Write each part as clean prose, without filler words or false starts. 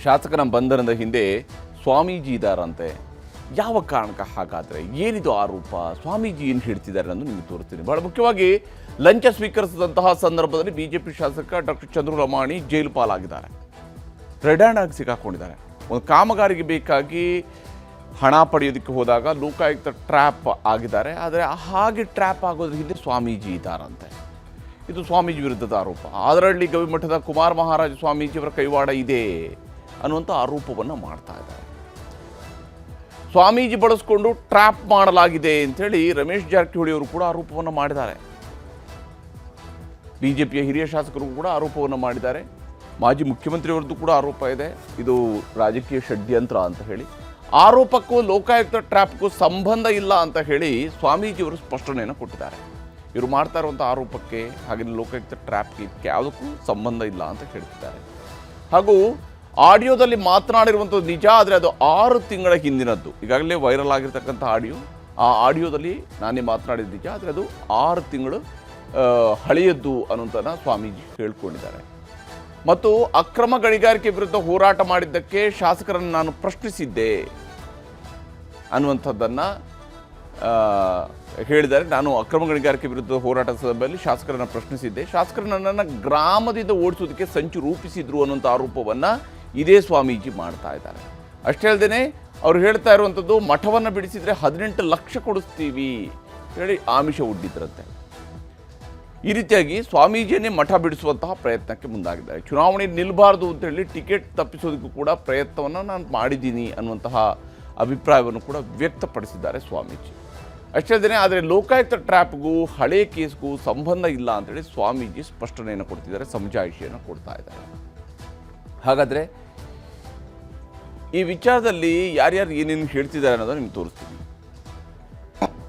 ಶಾಸಕನ ಬಂಧನದ ಹಿಂದೆ ಸ್ವಾಮೀಜಿ ಇದ್ದಾರಂತೆ. ಯಾವ ಕಾರಣಕ್ಕೆ ಹಾಗಾದರೆ ಏನಿದು ಆರೋಪ? ಸ್ವಾಮೀಜಿ ಏನು ಹೇಳ್ತಿದ್ದಾರೆ ಅನ್ನೋದು ನಿಮಗೆ ತೋರಿಸ್ತೀನಿ. ಬಹಳ ಮುಖ್ಯವಾಗಿ ಲಂಚ ಸ್ವೀಕರಿಸಿದಂತಹ ಸಂದರ್ಭದಲ್ಲಿ ಬಿಜೆಪಿ ಶಾಸಕ ಡಾಕ್ಟರ್ ಚಂದ್ರು ಲಮಾಣಿ ಜೈಲು ಪಾಲಾಗಿದ್ದಾರೆ. ರೆಡ್ ಹ್ಯಾಂಡ್ ಆಗಿ ಸಿಕ್ಕಾಕೊಂಡಿದ್ದಾರೆ. ಒಂದು ಕಾಮಗಾರಿಗೆ ಬೇಕಾಗಿ ಹಣ ಪಡೆಯೋದಕ್ಕೆ ಹೋದಾಗ ಲೋಕಾಯುಕ್ತ ಟ್ರ್ಯಾಪ್ ಆಗಿದ್ದಾರೆ. ಆದರೆ ಹಾಗೆ ಟ್ರ್ಯಾಪ್ ಆಗೋದ್ರ ಹಿಂದೆ ಸ್ವಾಮೀಜಿ ಇದ್ದಾರಂತೆ. ಇದು ಸ್ವಾಮೀಜಿ ವಿರುದ್ಧದ ಆರೋಪ. ಆದರಹಳ್ಳಿ ಗವಿಮಠದ ಕುಮಾರ ಮಹಾರಾಜ ಸ್ವಾಮೀಜಿಯವರ ಕೈವಾಡ ಇದೆ ಅನ್ನುವಂಥ ಆರೋಪವನ್ನು ಮಾಡ್ತಾ ಇದ್ದಾರೆ. ಸ್ವಾಮೀಜಿ ಬಳಸ್ಕೊಂಡು ಟ್ರ್ಯಾಪ್ ಮಾಡಲಾಗಿದೆ ಅಂಥೇಳಿ ರಮೇಶ್ ಜಾರಕಿಹೊಳಿ ಅವರು ಕೂಡ ಆರೋಪವನ್ನು ಮಾಡಿದ್ದಾರೆ. ಬಿಜೆಪಿಯ ಹಿರಿಯ ಶಾಸಕರು ಕೂಡ ಆರೋಪವನ್ನು ಮಾಡಿದ್ದಾರೆ. ಮಾಜಿ ಮುಖ್ಯಮಂತ್ರಿಯವರದ್ದು ಕೂಡ ಆರೋಪ ಇದೆ, ಇದು ರಾಜಕೀಯ ಷಡ್ಯಂತ್ರ ಅಂತ ಹೇಳಿ. ಆರೋಪಕ್ಕೂ ಲೋಕಾಯುಕ್ತ ಟ್ರ್ಯಾಪ್ಗೂ ಸಂಬಂಧ ಇಲ್ಲ ಅಂತ ಹೇಳಿ ಸ್ವಾಮೀಜಿಯವರು ಸ್ಪಷ್ಟನೆಯನ್ನು ಕೊಟ್ಟಿದ್ದಾರೆ. ಇವರು ಮಾಡ್ತಾ ಇರುವಂಥ ಆರೋಪಕ್ಕೆ ಹಾಗೆ ಲೋಕಾಯುಕ್ತ ಟ್ರ್ಯಾಪ್ಗೆ ಯಾವುದಕ್ಕೂ ಸಂಬಂಧ ಇಲ್ಲ ಅಂತ ಹೇಳ್ತಿದ್ದಾರೆ. ಹಾಗೂ ಆಡಿಯೋದಲ್ಲಿ ಮಾತನಾಡಿರುವಂಥದ್ದು ನಿಜ, ಆದರೆ ಅದು 6 ತಿಂಗಳ ಹಿಂದಿನದ್ದು. ಈಗಾಗಲೇ ವೈರಲ್ ಆಗಿರ್ತಕ್ಕಂಥ ಆಡಿಯೋ. ಆ ಆಡಿಯೋದಲ್ಲಿ ನಾನೇ ಮಾತನಾಡಿದ ನಿಜ, ಆದರೆ ಅದು 6 ತಿಂಗಳು ಹಳೆಯದ್ದು ಅನ್ನೋಂಥನ್ನ ಸ್ವಾಮೀಜಿ ಹೇಳ್ಕೊಂಡಿದ್ದಾರೆ. ಮತ್ತು ಅಕ್ರಮ ಗಣಿಗಾರಿಕೆ ವಿರುದ್ಧ ಹೋರಾಟ ಮಾಡಿದ್ದಕ್ಕೆ ಶಾಸಕರನ್ನು ನಾನು ಪ್ರಶ್ನಿಸಿದ್ದೆ ಅನ್ನುವಂಥದ್ದನ್ನು ಹೇಳಿದ್ದಾರೆ. ನಾನು ಅಕ್ರಮ ಗಣಿಗಾರಿಕೆ ವಿರುದ್ಧ ಹೋರಾಟದ ಸಂದರ್ಭದಲ್ಲಿ ಶಾಸಕರನ್ನು ಪ್ರಶ್ನಿಸಿದ್ದೆ. ಶಾಸಕರು ನನ್ನನ್ನು ಗ್ರಾಮದಿಂದ ಓಡಿಸೋದಕ್ಕೆ ಸಂಚು ರೂಪಿಸಿದ್ರು ಅನ್ನುವಂಥ ಆರೋಪವನ್ನು ಇದೇ ಸ್ವಾಮೀಜಿ ಮಾಡ್ತಾ ಇದ್ದಾರೆ. ಅಷ್ಟೇ ಅಲ್ಲದೆ ಅವ್ರು ಹೇಳ್ತಾ ಇರುವಂಥದ್ದು ಮಠವನ್ನು ಬಿಡಿಸಿದರೆ 18 ಲಕ್ಷ ಕೊಡಿಸ್ತೀವಿ ಹೇಳಿ ಆಮಿಷ ಒಡ್ಡಿದ್ರಂತೆ. ಈ ರೀತಿಯಾಗಿ ಸ್ವಾಮೀಜಿಯನ್ನೇ ಮಠ ಬಿಡಿಸುವಂತಹ ಪ್ರಯತ್ನಕ್ಕೆ ಮುಂದಾಗಿದ್ದಾರೆ. ಚುನಾವಣೆ ನಿಲ್ಲಬಾರ್ದು ಅಂತೇಳಿ ಟಿಕೆಟ್ ತಪ್ಪಿಸೋದಕ್ಕೂ ಕೂಡ ಪ್ರಯತ್ನವನ್ನು ನಾನು ಮಾಡಿದ್ದೀನಿ ಅನ್ನುವಂತಹ ಅಭಿಪ್ರಾಯವನ್ನು ಕೂಡ ವ್ಯಕ್ತಪಡಿಸಿದ್ದಾರೆ ಸ್ವಾಮೀಜಿ. ಅಷ್ಟೇ ಅಲ್ಲದೆ ಆದರೆ ಲೋಕಾಯುಕ್ತ ಟ್ರ್ಯಾಪ್ಗೂ ಹಳೆ ಕೇಸ್ಗೂ ಸಂಬಂಧ ಇಲ್ಲ ಅಂತೇಳಿ ಸ್ವಾಮೀಜಿ ಸ್ಪಷ್ಟನೆಯನ್ನು ಕೊಡ್ತಿದ್ದಾರೆ, ಸಮಜಾಯಿಷಿಯನ್ನು ಕೊಡ್ತಾ ಇದ್ದಾರೆ. ಹಾಗಾದರೆ ಈ ವಿಚಾರದಲ್ಲಿ ಯಾರ್ಯಾರು ಏನೇನು ಹೇಳ್ತಿದ್ದಾರೆ ಅನ್ನೋದನ್ನು ನಿಮ್ಗೆ ತೋರಿಸ್ತೀನಿ.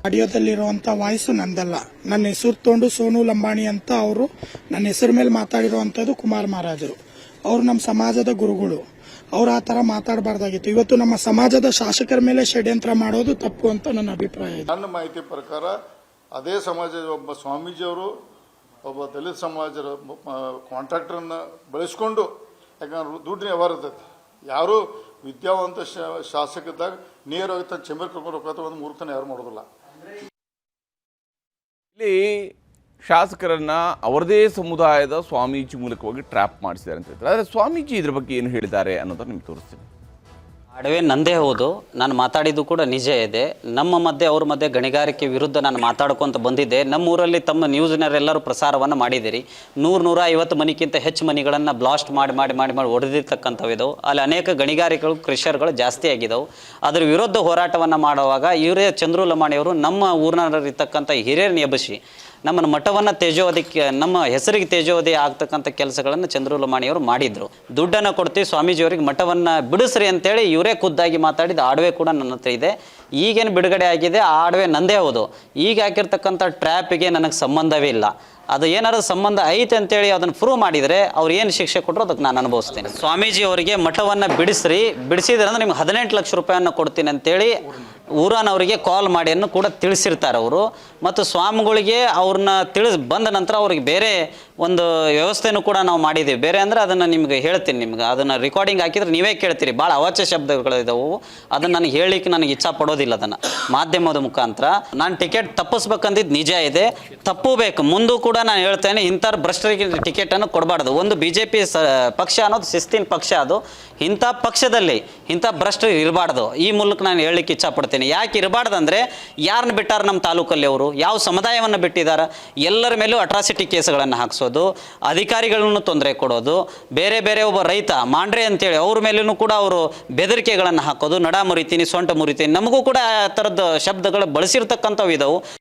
ಆಡಿಯೋದಲ್ಲಿರುವಂತ ವಾಯ್ಸು ನಂದಲ್ಲ. ನನ್ನ ಹೆಸರು ತೊಗೊಂಡು ಸೋನು ಲಂಬಾಣಿ ಅಂತ ಅವರು ನನ್ನ ಹೆಸರು ಮೇಲೆ ಮಾತಾಡಿರುವಂತದ್ದು ಕುಮಾರ್ ಮಹಾರಾಜರು. ಅವರು ನಮ್ಮ ಸಮಾಜದ ಗುರುಗಳು. ಅವ್ರು ಆ ತರ ಮಾತಾಡಬಾರ್ದಾಗಿತ್ತು. ಇವತ್ತು ನಮ್ಮ ಸಮಾಜದ ಶಾಸಕರ ಮೇಲೆ ಷಡ್ಯಂತ್ರ ಮಾಡೋದು ತಪ್ಪು ಅಂತ ನನ್ನ ಅಭಿಪ್ರಾಯ ಇದೆ. ನನ್ನ ಮಾಹಿತಿ ಪ್ರಕಾರ ಅದೇ ಸಮಾಜದ ಒಬ್ಬ ಸ್ವಾಮೀಜಿಯವರು ಒಬ್ಬ ದಲಿತ ಸಮಾಜದ ಕಾಂಟ್ರಾಕ್ಟರನ್ನು ಬಳಸ್ಕೊಂಡು, ಯಾಕಂದ್ರೆ ದುಡ್ಡಿನ ವ್ಯವಹಾರ ಇರ್ತೈತಿ. ಯಾರು ವಿದ್ಯಾವಂತ ಶಾಸಕದಾಗ ನೇರವಾಗಿ ತನ್ನ ಚೆಂಬರ್ ಕರ್ಕೊಂಡು ಹೋಗ್ತಾ ಒಂದು ಮೂರ್ತನ ಯಾರು ಮಾಡೋದಿಲ್ಲ. ಇಲ್ಲಿ ಶಾಸಕರನ್ನ ಅವರದೇ ಸಮುದಾಯದ ಸ್ವಾಮೀಜಿ ಮೂಲಕವಾಗಿ ಟ್ರ್ಯಾಪ್ ಮಾಡಿಸಿದ್ದಾರೆ ಅಂತ ಹೇಳ್ತಾರೆ. ಆದರೆ ಸ್ವಾಮೀಜಿ ಇದ್ರ ಬಗ್ಗೆ ಏನು ಹೇಳಿದ್ದಾರೆ ಅನ್ನೋದನ್ನು ನಿಮ್ಗೆ ತೋರಿಸ್ತೀನಿ. ಅಡವೆ ನಂದೇ ಹೌದು, ನಾನು ಮಾತಾಡಿದ್ದು ಕೂಡ ನಿಜ ಇದೆ. ನಮ್ಮ ಮಧ್ಯೆ ಅವ್ರ ಮಧ್ಯೆ ಗಣಿಗಾರಿಕೆ ವಿರುದ್ಧ ನಾನು ಮಾತಾಡ್ಕೊತ ಬಂದಿದ್ದೆ. ನಮ್ಮೂರಲ್ಲಿ ತಮ್ಮ ನ್ಯೂಸ್ನವರೆಲ್ಲರೂ ಪ್ರಸಾರವನ್ನು ಮಾಡಿದ್ದೀರಿ. 100-150 ಮನೆಗಿಂತ ಹೆಚ್ಚು ಮನೆಗಳನ್ನು ಬ್ಲಾಸ್ಟ್ ಮಾಡಿ ಹೊಡೆದಿರ್ತಕ್ಕಂಥವಿದ್ದವು. ಅಲ್ಲಿ ಅನೇಕ ಗಣಿಗಾರಿಕೆಗಳು ಕ್ರಷರ್ಗಳು ಜಾಸ್ತಿ ಆಗಿದ್ದವು. ಅದ್ರ ವಿರುದ್ಧ ಹೋರಾಟವನ್ನು ಮಾಡುವಾಗ ಇವರೇ ಚಂದ್ರು ಲಮಾಣಿಯವರು ನಮ್ಮ ಊರಿನಲ್ಲಿರ್ತಕ್ಕಂಥ ಹಿರಿಯರನ್ನ ಎಬ್ಬಿಸಿ ನಮ್ಮನ್ನು ಮಠವನ್ನು ತೇಜೋವಧಿಕ್ಕೆ, ನಮ್ಮ ಹೆಸರಿಗೆ ತೇಜೋವಧಿ ಆಗ್ತಕ್ಕಂಥ ಕೆಲಸಗಳನ್ನು ಚಂದ್ರು ಲಮಾಣಿಯವರು ಮಾಡಿದರು. ದುಡ್ಡನ್ನು ಕೊಡ್ತೀವಿ ಸ್ವಾಮೀಜಿಯವರಿಗೆ ಮಠವನ್ನು ಬಿಡಿಸ್ರಿ ಅಂತೇಳಿ ಇವರೇ ಖುದ್ದಾಗಿ ಮಾತಾಡಿದ ಆಡವೆ ಕೂಡ ನನ್ನ ಹತ್ರ ಇದೆ. ಈಗೇನು ಬಿಡುಗಡೆ ಆಗಿದೆ ಆ ಆಡವೆ ನಂದೇ ಹೌದು. ಈಗ ಹಾಕಿರ್ತಕ್ಕಂಥ ಟ್ರ್ಯಾಪಿಗೆ ನನಗೆ ಸಂಬಂಧವೇ ಇಲ್ಲ. ಅದು ಏನಾದ್ರು ಸಂಬಂಧ ಐತೆ ಅಂತೇಳಿ ಅದನ್ನು ಪ್ರೂವ್ ಮಾಡಿದರೆ ಅವ್ರು ಏನು ಶಿಕ್ಷೆ ಕೊಟ್ಟರು ಅದಕ್ಕೆ ನಾನು ಅನುಭವಿಸ್ತೇನೆ. ಸ್ವಾಮೀಜಿ ಅವರಿಗೆ ಮಠವನ್ನು ಬಿಡಿಸಿದ್ರೆ ಅಂದ್ರೆ ನಿಮ್ಗೆ 18 ಲಕ್ಷ ರೂಪಾಯಿಯನ್ನು ಕೊಡ್ತೀನಿ ಅಂತೇಳಿ ಊರನವರಿಗೆ ಕಾಲ್ ಮಾಡಿ ಅನ್ನು ಕೂಡ ತಿಳಿಸಿರ್ತಾರೆ ಅವರು. ಮತ್ತು ಸ್ವಾಮಿಗಳಿಗೆ ಅವ್ರನ್ನ ಬಂದ ನಂತರ ಅವ್ರಿಗೆ ಬೇರೆ ಒಂದು ವ್ಯವಸ್ಥೆನೂ ಕೂಡ ನಾವು ಮಾಡಿದ್ದೀವಿ. ಬೇರೆ ಅಂದರೆ ಅದನ್ನು ನಿಮ್ಗೆ ಹೇಳ್ತೀನಿ, ನಿಮ್ಗೆ ಅದನ್ನು ರೆಕಾರ್ಡಿಂಗ್ ಹಾಕಿದ್ರೆ ನೀವೇ ಕೇಳ್ತೀರಿ. ಭಾಳ ಅವಾಚ್ಯ ಶಬ್ದಗಳಿದಾವು. ಅದನ್ನು ನನಗೆ ಹೇಳಲಿಕ್ಕೆ ನನಗೆ ಇಚ್ಛಾ ಪಡೋದಿಲ್ಲ. ಅದನ್ನು ಮಾಧ್ಯಮದ ಮುಖಾಂತರ ನಾನು ಟಿಕೆಟ್ ತಪ್ಪಿಸ್ಬೇಕಂದಿದ್ದು ನಿಜ ಇದೆ, ತಪ್ಪಬೇಕು. ಮುಂದೂ ಕೂಡ ನಾನು ಹೇಳ್ತೇನೆ, ಇಂಥವ್ರ ಭ್ರಷ್ಟರಿಗೆ ಟಿಕೆಟನ್ನು ಕೊಡಬಾರ್ದು. ಒಂದು BJP ಪಕ್ಷ ಅನ್ನೋದು ಶಿಸ್ತಿನ ಪಕ್ಷ. ಅದು ಇಂಥ ಪಕ್ಷದಲ್ಲಿ ಇಂಥ ಭ್ರಷ್ಟರು ಇರಬಾರ್ದು. ಈ ಮೂಲಕ ನಾನು ಹೇಳಲಿಕ್ಕೆ ಇಚ್ಛಾಪಡ್ತೇನೆ. ಯಾಕೆ ಇರಬಾರ್ದು ಅಂದರೆ ಯಾರನ್ನ ಬಿಟ್ಟಾರ ನಮ್ಮ ತಾಲೂಕಲ್ಲಿ, ಅವರು ಯಾವ ಸಮುದಾಯವನ್ನು ಬಿಟ್ಟಿದ್ದಾರೆ, ಎಲ್ಲರ ಮೇಲೂ ಅಟ್ರಾಸಿಟಿ ಕೇಸುಗಳನ್ನು ಹಾಕ್ಸೋದು, ಅಧಿಕಾರಿಗಳನ್ನು ತೊಂದರೆ ಕೊಡೋದು, ಬೇರೆ ಒಬ್ಬ ರೈತ ಮಾಂಡ್ರೆ ಅಂತೇಳಿ ಅವ್ರ ಮೇಲೂ ಕೂಡ ಅವರು ಬೆದರಿಕೆಗಳನ್ನು ಹಾಕೋದು, ನಡ ಮುರಿತೀನಿ ಸೊಂಟ ಮುರಿತೀನಿ, ನಮಗೂ ಕೂಡ ಆ ಥರದ ಶಬ್ದಗಳು ಬಳಸಿರ್ತಕ್ಕಂಥವು ಇದಾವೆ.